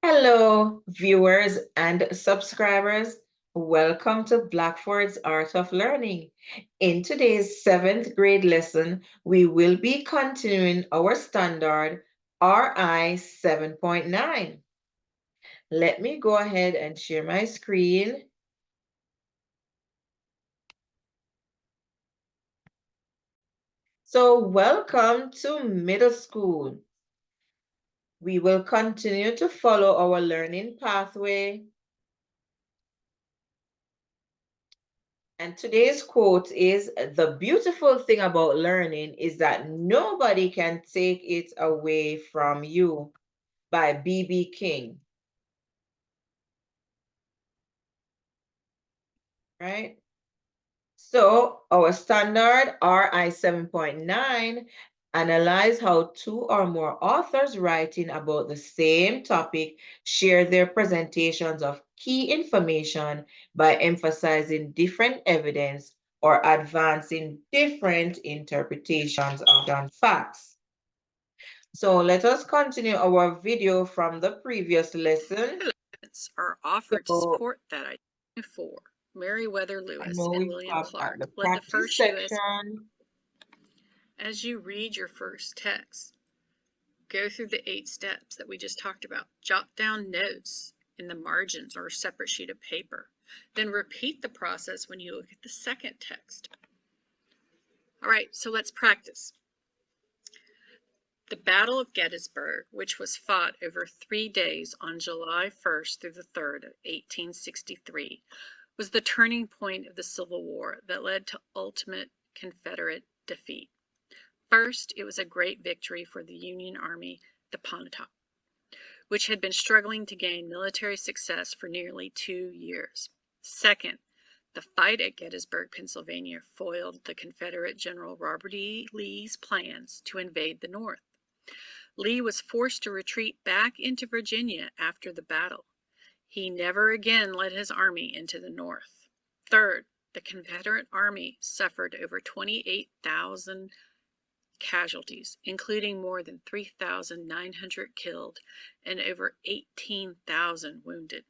Hello, viewers and subscribers. Welcome to Blackford's Art of Learning. In today's seventh grade lesson, we will be continuing our standard RI 7.9. Let me go ahead and share my screen. So welcome to middle school. We will continue to follow our learning pathway. And today's quote is, "The beautiful thing about learning is that nobody can take it away from you," by B.B. King. Right? So our standard RI 7.9 analyze how two or more authors writing about the same topic share their presentations of key information by emphasizing different evidence or advancing different interpretations of facts. So let us continue our video from the previous lesson. Are offered to So support that idea. 4. Meriwether I Lewis know and we William stopped at Clark the led the practice first U.S. section. As you read your first text, go through the 8 steps that we just talked about. Jot down notes in the margins or a separate sheet of paper. Then repeat the process when you look at the second text. All right, so let's practice. The Battle of Gettysburg, which was fought over 3 days on July 1st through the 3rd of 1863, was the turning point of the Civil War that led to ultimate Confederate defeat. First, it was a great victory for the Union Army, the Pontotoc, which had been struggling to gain military success for nearly 2 years. Second, the fight at Gettysburg, Pennsylvania, foiled the Confederate General Robert E. Lee's plans to invade the North. Lee was forced to retreat back into Virginia after the battle. He never again led his army into the North. Third, the Confederate Army suffered over 28,000 casualties, including more than 3,900 killed and over 18,000 wounded.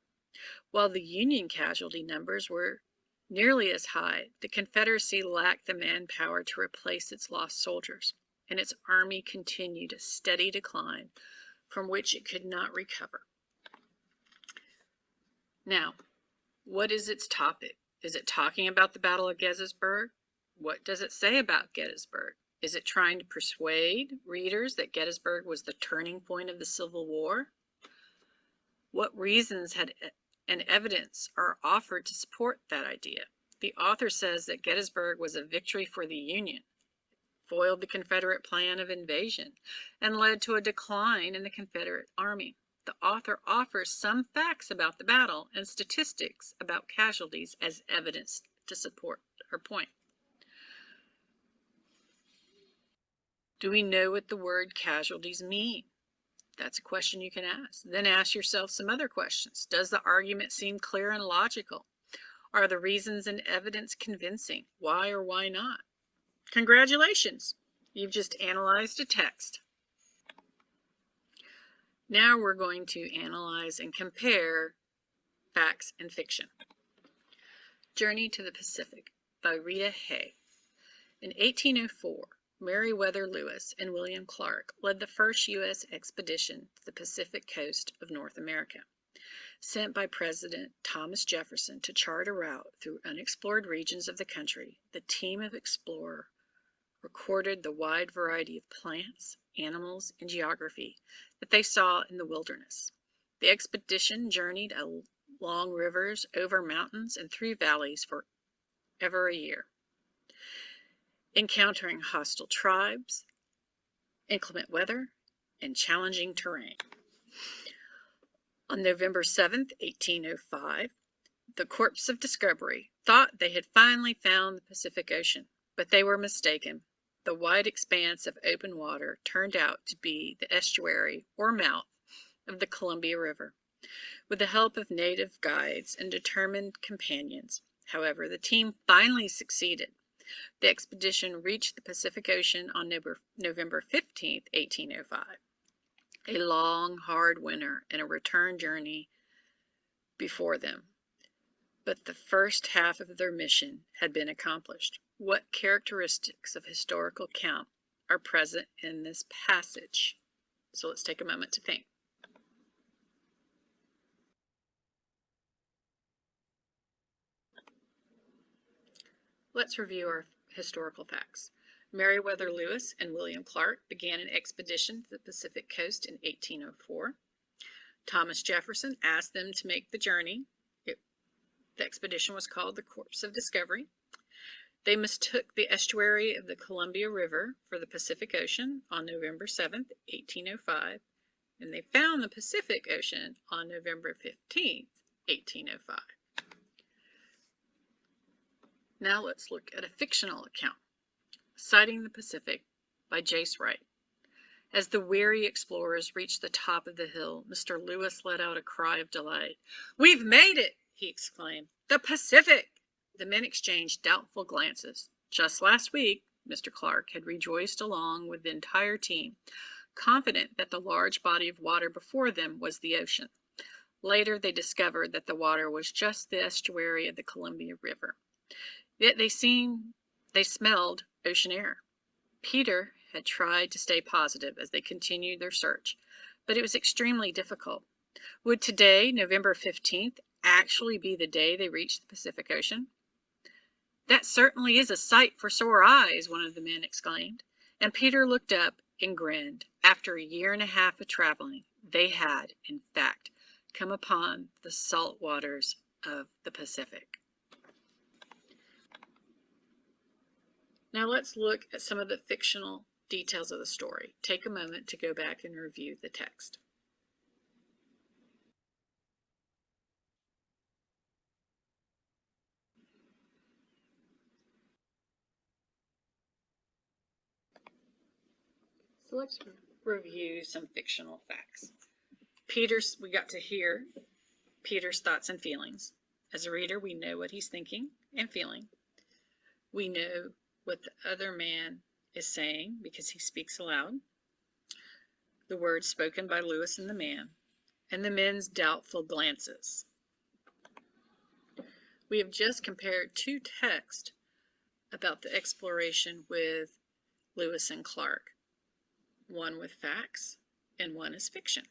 While the Union casualty numbers were nearly as high, the Confederacy lacked the manpower to replace its lost soldiers, and its army continued a steady decline from which it could not recover. Now, what is its topic? Is it talking about the Battle of Gettysburg? What does it say about Gettysburg? Is it trying to persuade readers that Gettysburg was the turning point of the Civil War? What reasons and evidence are offered to support that idea? The author says that Gettysburg was a victory for the Union, foiled the Confederate plan of invasion, and led to a decline in the Confederate Army. The author offers some facts about the battle and statistics about casualties as evidence to support her point. Do we know what the word casualties mean? That's a question you can ask. Then ask yourself some other questions. Does the argument seem clear and logical? Are the reasons and evidence convincing? Why or why not? Congratulations! You've just analyzed a text. Now we're going to analyze and compare facts and fiction. Journey to the Pacific by Rita Hay. In 1804, Meriwether Lewis and William Clark led the first U.S. expedition to the Pacific coast of North America. Sent by President Thomas Jefferson to chart a route through unexplored regions of the country, the team of explorers recorded the wide variety of plants, animals, and geography that they saw in the wilderness. The expedition journeyed along rivers, over mountains, and through valleys for over a year, encountering hostile tribes, inclement weather, and challenging terrain. On November 7, 1805, the Corps of Discovery thought they had finally found the Pacific Ocean, but they were mistaken. The wide expanse of open water turned out to be the estuary or mouth of the Columbia River. With the help of native guides and determined companions, however, the team finally succeeded. The expedition reached the Pacific Ocean on November 15, 1805. a long, hard winter and a return journey before them. But the first half of their mission had been accomplished. What characteristics of historical account are present in this passage? So let's take a moment to think. Let's review our historical facts. Meriwether Lewis and William Clark began an expedition to the Pacific coast in 1804. Thomas Jefferson asked them to make the journey. The expedition was called the Corps of Discovery. They mistook the estuary of the Columbia River for the Pacific Ocean on November 7th, 1805, and they found the Pacific Ocean on November 15th, 1805. Now let's look at a fictional account, Sighting the Pacific by Jace Wright. As the weary explorers reached the top of the hill, Mr. Lewis let out a cry of delight. "We've made it!" he exclaimed. "The Pacific!" The men exchanged doubtful glances. Just last week, Mr. Clark had rejoiced along with the entire team, confident that the large body of water before them was the ocean. Later, they discovered that the water was just the estuary of the Columbia River. Yet they smelled ocean air. Peter had tried to stay positive as they continued their search, but it was extremely difficult. Would today, November 15th, actually be the day they reached the Pacific Ocean? "That certainly is a sight for sore eyes," one of the men exclaimed, and Peter looked up and grinned. After a year and a half of traveling, they had, in fact, come upon the salt waters of the Pacific. Now let's look at some of the fictional details of the story. Take a moment to go back and review the text. So let's review some fictional facts. We got to hear Peter's thoughts and feelings. As a reader, we know what he's thinking and feeling. We know what the other man is saying because he speaks aloud. The words spoken by Lewis and the men's doubtful glances. We have just compared two texts about the exploration with Lewis and Clark. One with facts and one is fiction.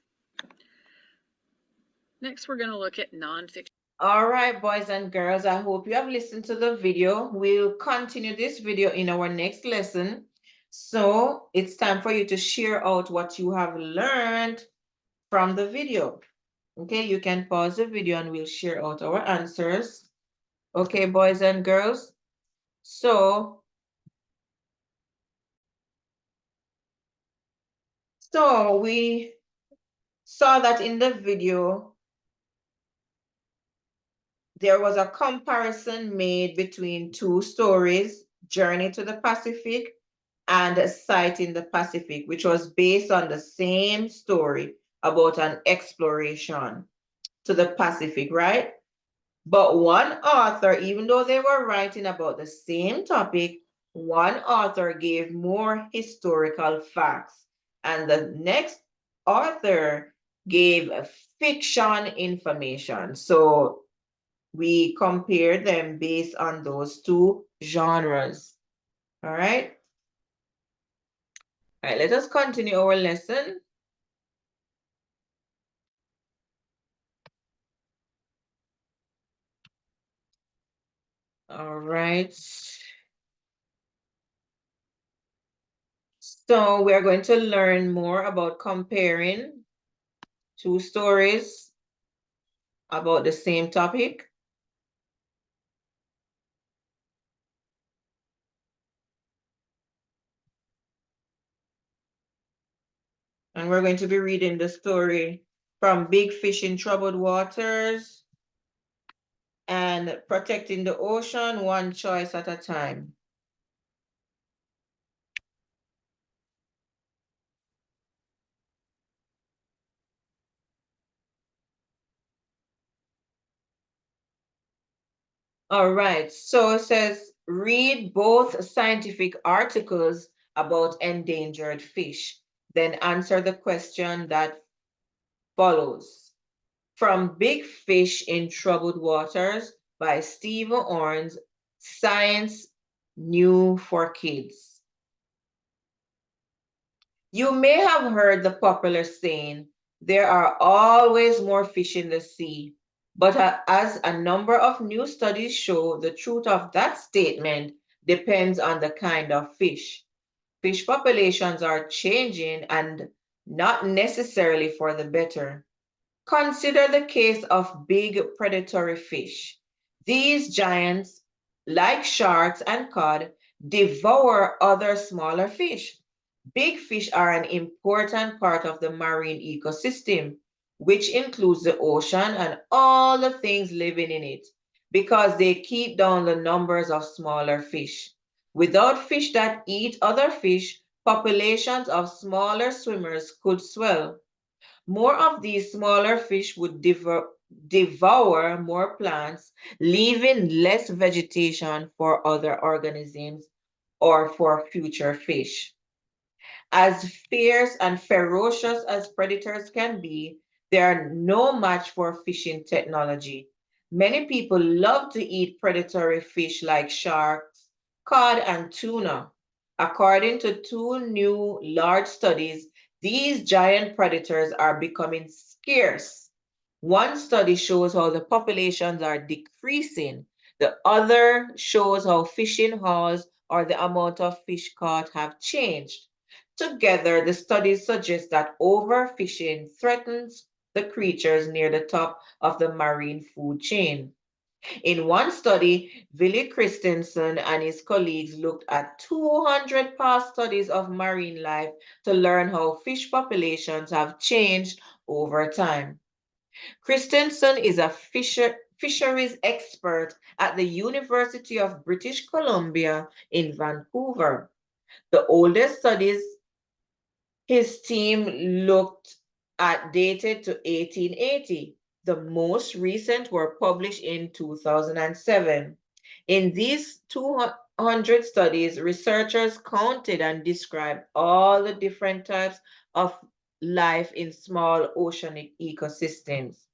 Next, we're going to look at nonfiction. All right, boys and girls, I hope you have listened to the video. We'll continue this video in our next lesson. So it's time for you to share out what you have learned from the video. Okay, you can pause the video and we'll share out our answers. Okay, boys and girls. So we saw that in the video, there was a comparison made between two stories, Journey to the Pacific and Sighting the Pacific, which was based on the same story about an exploration to the Pacific, right? But one author, even though they were writing about the same topic, one author gave more historical facts, and the next author gave fiction information. So we compared them based on those two genres. All right. All right, let us continue our lesson. All right. So we're going to learn more about comparing two stories about the same topic. And we're going to be reading the story from Big Fish in Troubled Waters and Protecting the Ocean, One Choice at a Time. All right, so it says, read both scientific articles about endangered fish. then answer the question that follows. From Big Fish in Troubled Waters by Stephen Orns, Science New for Kids. You may have heard the popular saying, there are always more fish in the sea. But as a number of new studies show, the truth of that statement depends on the kind of fish. Fish populations are changing and not necessarily for the better. Consider the case of big predatory fish. These giants, like sharks and cod, devour other smaller fish. Big fish are an important part of the marine ecosystem, which includes the ocean and all the things living in it, because they keep down the numbers of smaller fish. Without fish that eat other fish, populations of smaller swimmers could swell. More of these smaller fish would devour more plants, leaving less vegetation for other organisms or for future fish. As fierce and ferocious as predators can be, they are no match for fishing technology. Many people love to eat predatory fish like sharks, cod, and tuna. According to two new large studies, these giant predators are becoming scarce. One study shows how the populations are decreasing. The other shows how fishing hauls or the amount of fish caught have changed. Together, the studies suggest that overfishing threatens the creatures near the top of the marine food chain. In one study, Willy Christensen and his colleagues looked at 200 past studies of marine life to learn how fish populations have changed over time. Christensen is a fisheries expert at the University of British Columbia in Vancouver. The oldest studies his team looked at dated to 1880. The most recent were published in 2007. In these 200 studies, researchers counted and described all the different types of life in small oceanic ecosystems.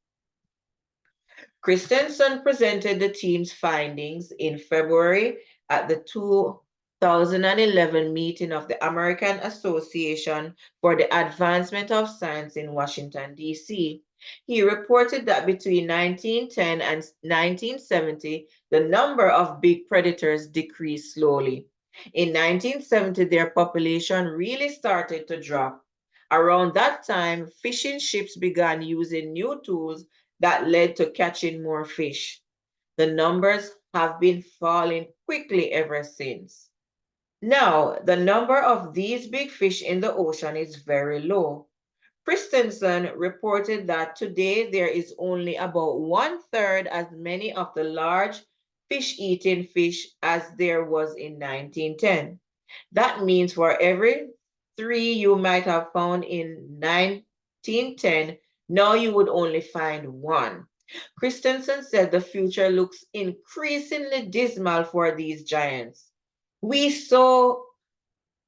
Christensen presented the team's findings in February at the 2011 meeting of the American Association for the Advancement of Science in Washington, D.C. He reported that between 1910 and 1970, the number of big predators decreased slowly. In 1970, their population really started to drop. Around that time, fishing ships began using new tools that led to catching more fish. The numbers have been falling quickly ever since. Now, the number of these big fish in the ocean is very low. Christensen reported that today there is only about one-third as many of the large fish-eating fish as there was in 1910. That means for every three you might have found in 1910, now you would only find one. Christensen said the future looks increasingly dismal for these giants. We saw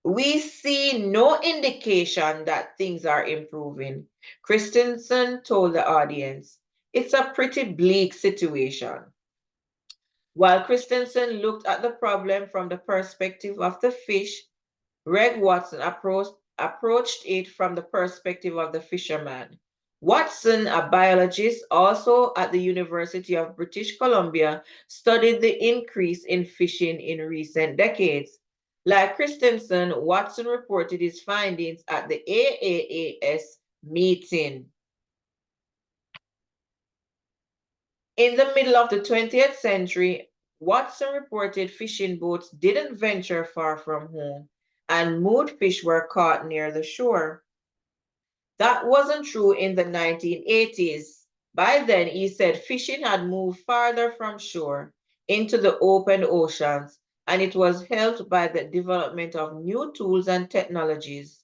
we see no indication that things are improving. Christensen told the audience, it's a pretty bleak situation. While Christensen looked at the problem from the perspective of the fish, Reg Watson approached it from the perspective of the fisherman. Watson, a biologist also at the University of British Columbia, studied the increase in fishing in recent decades. Like Christensen, Watson reported his findings at the AAAS meeting. In the middle of the 20th century, Watson reported fishing boats didn't venture far from home, and moot fish were caught near the shore. That wasn't true in the 1980s. By then, he said fishing had moved farther from shore into the open oceans, and it was helped by the development of new tools and technologies.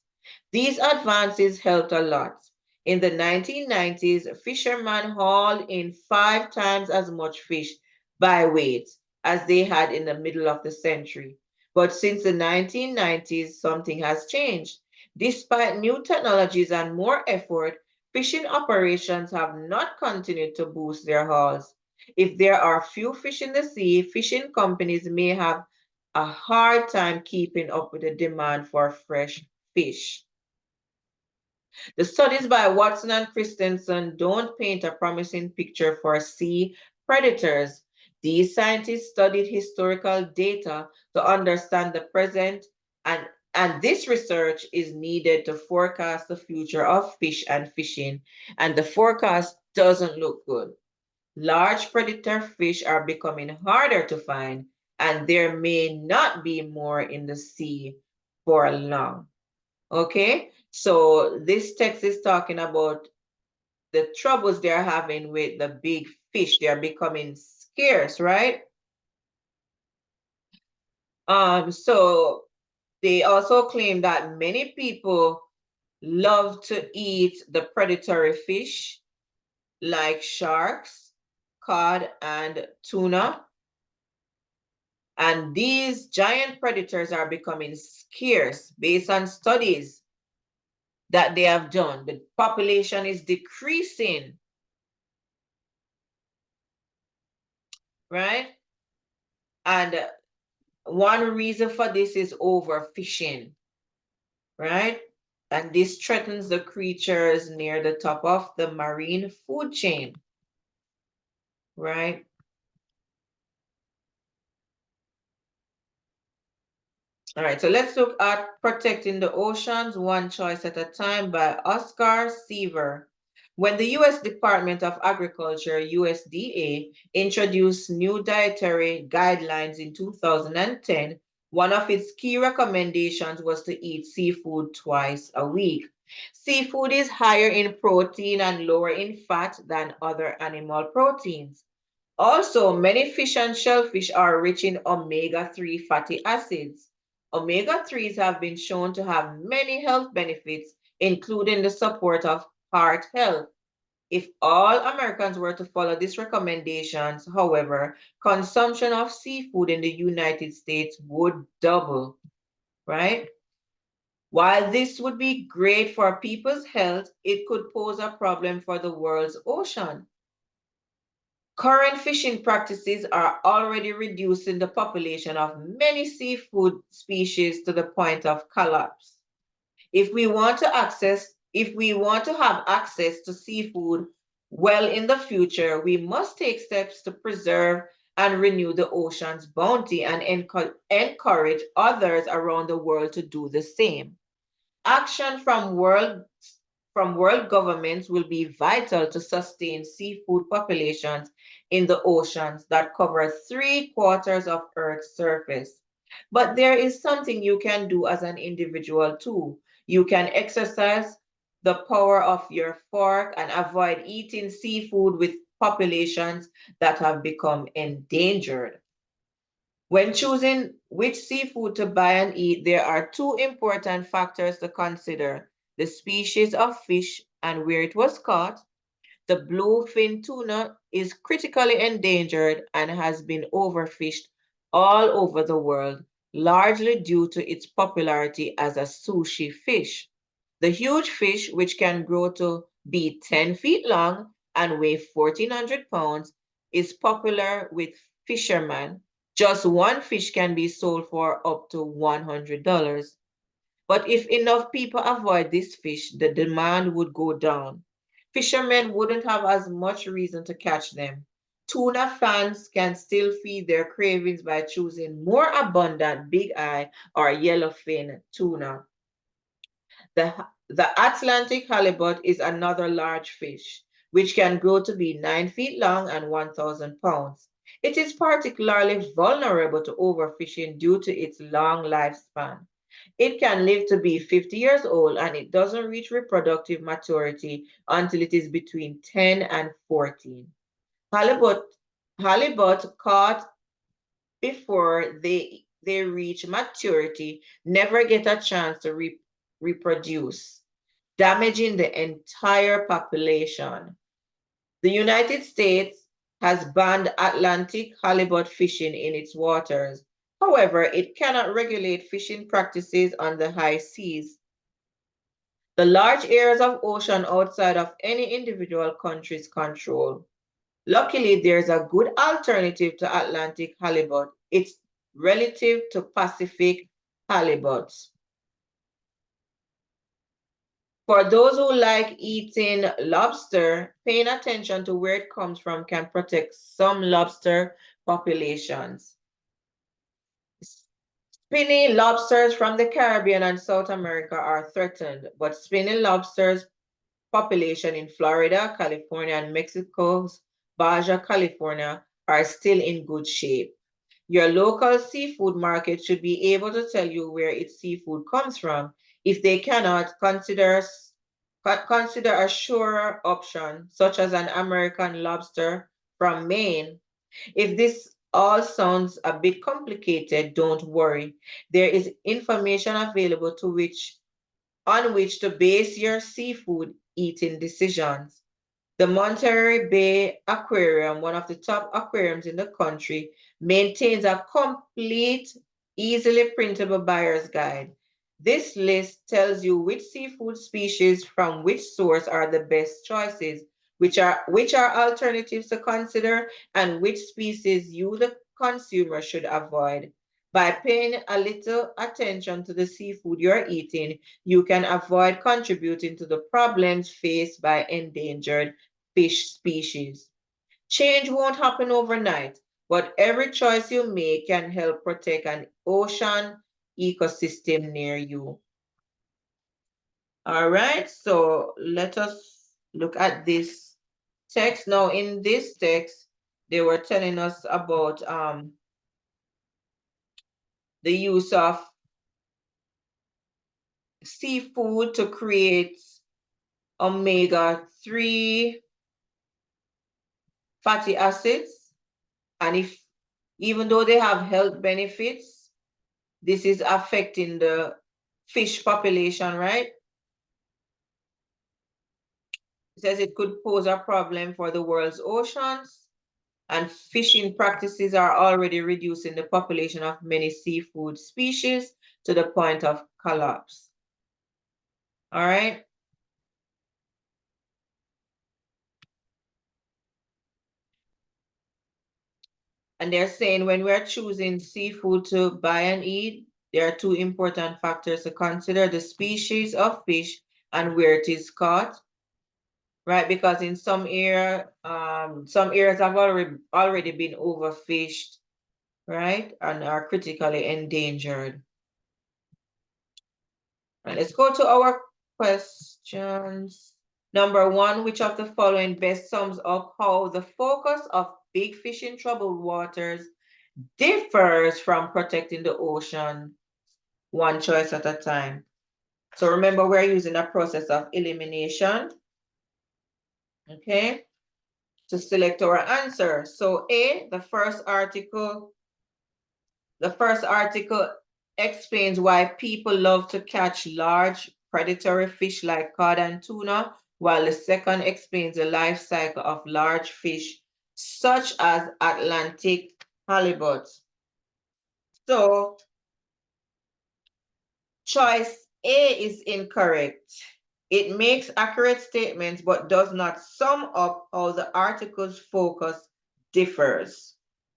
These advances helped a lot. In the 1990s, fishermen hauled in 5 times as much fish by weight as they had in the middle of the century. But since the 1990s, something has changed. Despite new technologies and more effort, fishing operations have not continued to boost their hauls. If there are few fish in the sea, fishing companies may have a hard time keeping up with the demand for fresh fish. The studies by Watson and Christensen don't paint a promising picture for sea predators. These scientists studied historical data to understand the present, and this research is needed to forecast the future of fish and fishing, and the forecast doesn't look good. Large predator fish are becoming harder to find, and there may not be more in the sea for long. Okay, so this text is talking about the troubles they're having with the big fish. They're becoming scarce, right? So they also claim that many people love to eat the predatory fish like sharks, cod, and tuna. And these giant predators are becoming scarce based on studies that they have done. The population is decreasing, right? And one reason for this is overfishing, right? And this threatens the creatures near the top of the marine food chain, right? All right, so let's look at Protecting the Oceans, One Choice at a Time by Oscar Seaver. When the U.S. Department of Agriculture, USDA, introduced new dietary guidelines in 2010, one of its key recommendations was to eat seafood twice a week. Seafood is higher in protein and lower in fat than other animal proteins. Also, many fish and shellfish are rich in omega-3 fatty acids. Omega-3s have been shown to have many health benefits, including the support of heart health. If all Americans were to follow these recommendations, however, consumption of seafood in the United States would double, right? While this would be great for people's health, it could pose a problem for the world's ocean. Current fishing practices are already reducing the population of many seafood species to the point of collapse. If we want to have access to seafood well in the future, we must take steps to preserve and renew the ocean's bounty and encourage others around the world to do the same. Action from world governments will be vital to sustain seafood populations in the oceans that cover 3/4 of Earth's surface. But there is something you can do as an individual too. You can exercise the power of your fork and avoid eating seafood with populations that have become endangered. When choosing which seafood to buy and eat, there are two important factors to consider: the species of fish and where it was caught. The bluefin tuna is critically endangered and has been overfished all over the world, largely due to its popularity as a sushi fish. The huge fish, which can grow to be 10 feet long and weigh 1,400 pounds, is popular with fishermen. Just one fish can be sold for up to $100. But if enough people avoid this fish, the demand would go down. Fishermen wouldn't have as much reason to catch them. Tuna fans can still feed their cravings by choosing more abundant big eye or yellowfin tuna. The Atlantic halibut is another large fish, which can grow to be 9 feet long and 1,000 pounds. It is particularly vulnerable to overfishing due to its long lifespan. It can live to be 50 years old and it doesn't reach reproductive maturity until it is between 10 and 14. Halibut, halibut caught before they reach maturity never get a chance to reproduce, damaging the entire population. The United States has banned Atlantic halibut fishing in its waters. However, it cannot regulate fishing practices on the high seas. The large areas of ocean outside of any individual country's control. Luckily, there's a good alternative to Atlantic halibut. It's relative to Pacific halibuts. For those who like eating lobster, paying attention to where it comes from can protect some lobster populations. Spiny lobsters from the Caribbean and South America are threatened, but spiny lobsters population in Florida, California, and Mexico's Baja California are still in good shape. Your local seafood market should be able to tell you where its seafood comes from. If they cannot, consider a surer option, such as an American lobster from Maine. If this all sounds a bit complicated, don't worry. There is information available on which to base your seafood eating decisions. The Monterey Bay Aquarium, one of the top aquariums in the country, maintains a complete, easily printable buyer's guide. This list tells you which seafood species from which source are the best choices, which are alternatives to consider, and which species you, the consumer, should avoid. By paying a little attention to the seafood you're eating, you can avoid contributing to the problems faced by endangered fish species. Change won't happen overnight, but every choice you make can help protect an ocean ecosystem near you. All right, so let us look at this text. Now, in this text, they were telling us about the use of seafood to create omega-3 fatty acids. And even though they have health benefits, this is affecting the fish population, right? It says it could pose a problem for the world's oceans, and fishing practices are already reducing the population of many seafood species to the point of collapse. All right. And they're saying when we're choosing seafood to buy and eat, there are two important factors to consider: the species of fish and where it is caught, right? Because in some areas have already been overfished, right? And are critically endangered. Right, let's go to our questions. Number one, which of the following best sums up how the focus of big fish in troubled waters differs from protecting the ocean? One choice at a time. So remember, we're using a process of elimination, okay, to select our answer. So A, the first article explains why people love to catch large predatory fish like cod and tuna, while the second explains the life cycle of large fish such as Atlantic halibut. So choice A is incorrect. It makes accurate statements but does not sum up how the article's focus differs,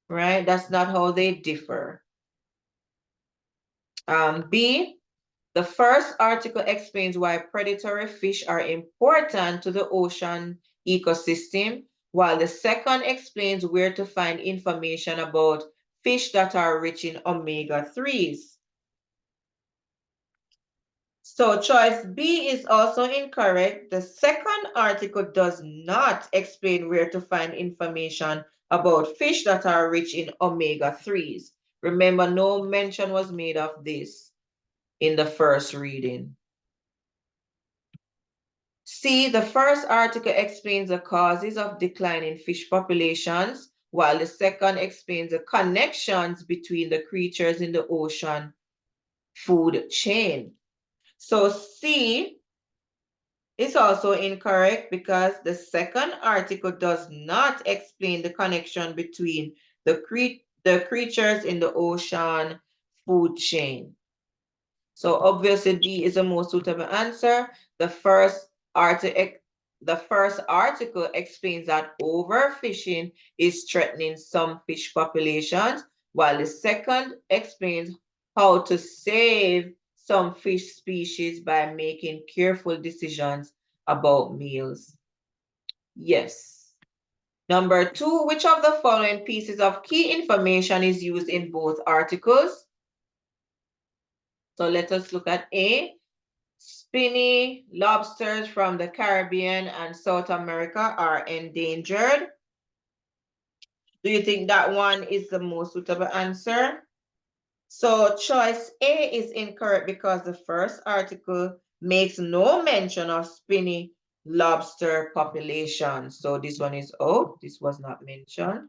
right? That's not how they differ. B, the first article explains why predatory fish are important to the ocean ecosystem, while the second explains where to find information about fish that are rich in omega-3s. So choice B is also incorrect. The second article does not explain where to find information about fish that are rich in omega-3s. Remember, no mention was made of this in the first reading. C, the first article explains the causes of declining fish populations, while the second explains the connections between the creatures in the ocean food chain. So C is also incorrect because the second article does not explain the connection between the creatures in the ocean food chain. So obviously D is the most suitable answer. The first article explains that overfishing is threatening some fish populations, while the second explains how to save some fish species by making careful decisions about meals. Yes. Number 2, which of the following pieces of key information is used in both articles? So let us look at A. Spiny lobsters from the Caribbean and South America are endangered. Do you think that one is the most suitable answer? So choice A is incorrect because the first article makes no mention of spiny lobster population. So this one is out. This was not mentioned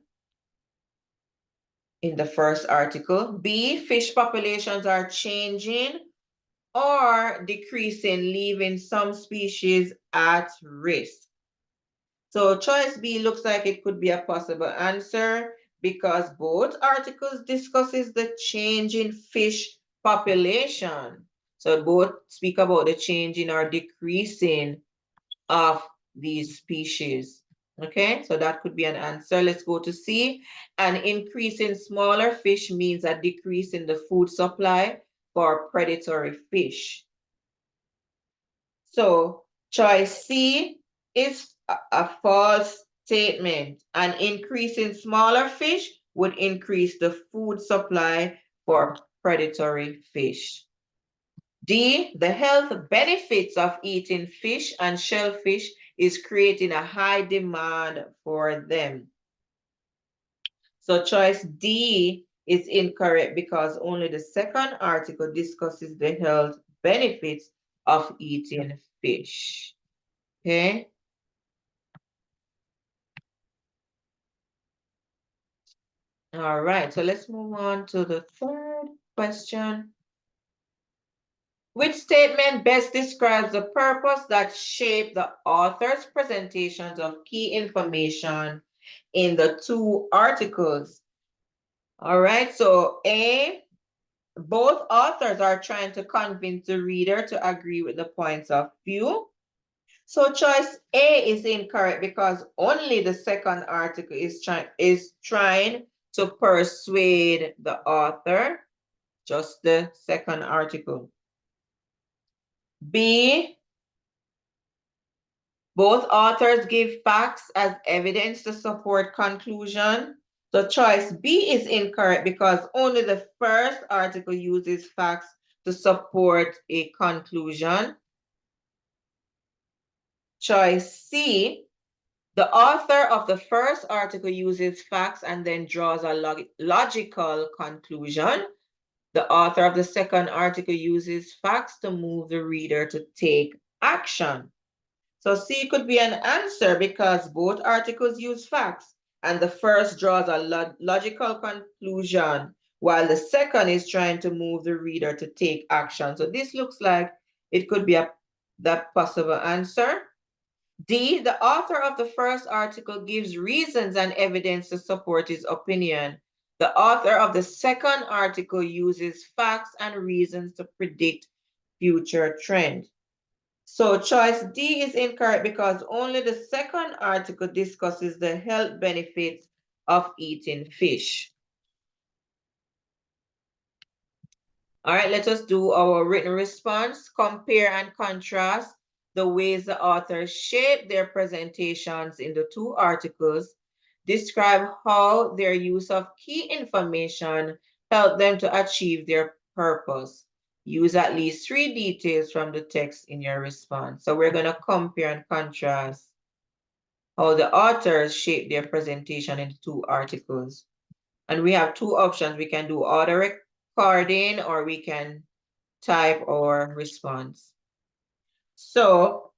in the first article. B, fish populations are changing or decreasing, leaving some species at risk. So choice B looks like it could be a possible answer because both articles discusses the change in fish population. So both speak about the changing or decreasing of these species. Okay, so that could be an answer. Let's go to C. An increase in smaller fish means a decrease in the food supply for predatory fish. So choice C is a false statement. An increase in smaller fish would increase the food supply for predatory fish. D, the health benefits of eating fish and shellfish is creating a high demand for them. So choice D is incorrect because only the second article discusses the health benefits of eating fish. Okay. All right, so let's move on to the third question. Which statement best describes the purpose that shaped the author's presentations of key information in the two articles? All right, so A, both authors are trying to convince the reader to agree with the points of view. So choice A is incorrect because only the second article is trying to persuade the author, just the second article. B, both authors give facts as evidence to support conclusion. So choice B is incorrect because only the first article uses facts to support a conclusion. Choice C, the author of the first article uses facts and then draws a logical conclusion. The author of the second article uses facts to move the reader to take action. So C could be an answer because both articles use facts and the first draws a logical conclusion while the second is trying to move the reader to take action. So this looks like it could be that possible answer. D, the author of the first article gives reasons and evidence to support his opinion. The author of the second article uses facts and reasons to predict future trends. So choice D is incorrect because only the second article discusses the health benefits of eating fish. All right, let us do our written response. Compare and contrast the ways the authors shape their presentations in the two articles. Describe how their use of key information helped them to achieve their purpose. Use at least 3 details from the text in your response. So we're going to compare and contrast how the authors shape their presentation in the two articles. And we have two options. We can do auto recording or we can type our response. So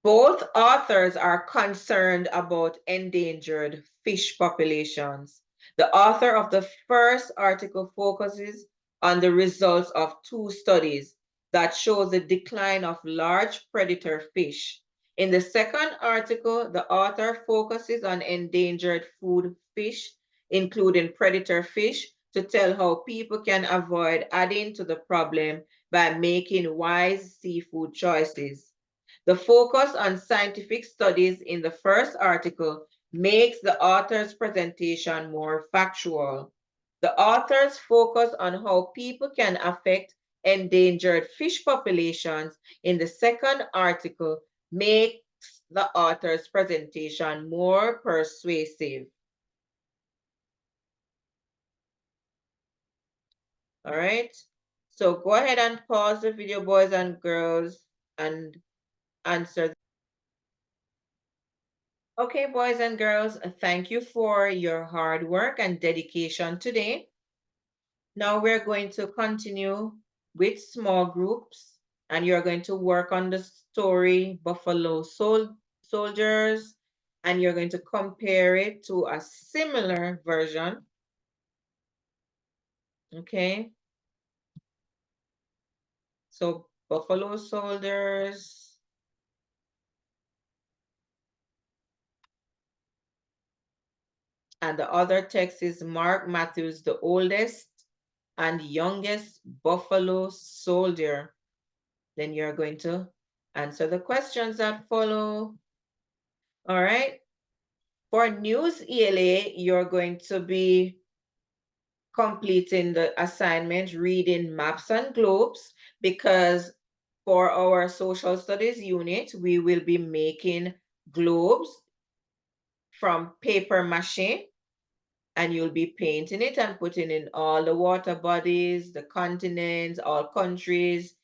both authors are concerned about endangered fish populations. The author of the first article focuses on the results of 2 studies that show the decline of large predator fish. In the second article, the author focuses on endangered food fish, including predator fish, to tell how people can avoid adding to the problem by making wise seafood choices. The focus on scientific studies in the first article makes the author's presentation more factual. The authors focus on how people can affect endangered fish populations in the second article makes the author's presentation more persuasive. All right. So go ahead and pause the video, boys and girls, and answer. Okay, boys and girls, thank you for your hard work and dedication today. Now we're going to continue with small groups, and you're going to work on the story Buffalo Soldiers, and you're going to compare it to a similar version. Okay. So Buffalo Soldiers. And the other text is Mark Matthews, the oldest and youngest Buffalo soldier. Then you're going to answer the questions that follow. All right. For News ELA, you're going to be completing the assignment, reading maps and globes, because for our social studies unit, we will be making globes from paper mache, and you'll be painting it and putting in all the water bodies, the continents, all countries,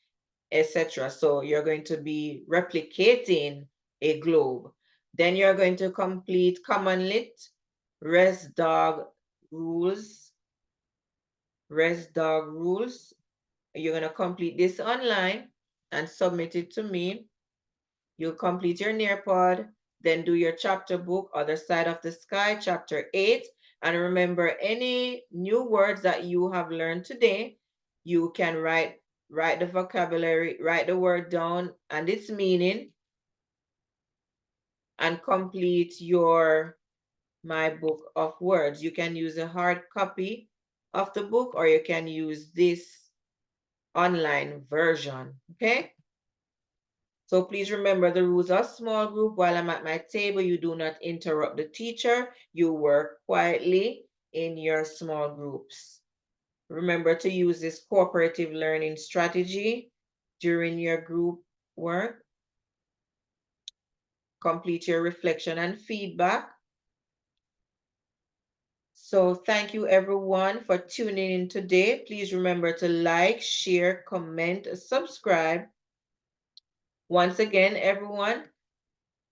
etc. So you're going to be replicating a globe. Then you're going to complete Common Lit, Res Dog Rules, Res Dog Rules. You're going to complete this online and submit it to me. You'll complete your Nearpod, then do your chapter book, Other Side of the Sky, chapter 8. And remember, any new words that you have learned today, you can write the vocabulary, write the word down and its meaning, and complete your My Book of Words. You can use a hard copy of the book, or you can use this online version, okay? So please remember the rules of small group. While I'm at my table, you do not interrupt the teacher. You work quietly in your small groups. Remember to use this cooperative learning strategy during your group work. Complete your reflection and feedback. So thank you everyone for tuning in today. Please remember to like, share, comment, subscribe. Once again, everyone,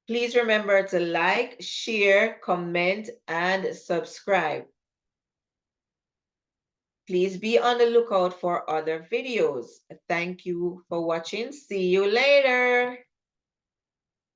please remember to like, share, comment, and subscribe. Please be on the lookout for other videos. Thank you for watching. See you later.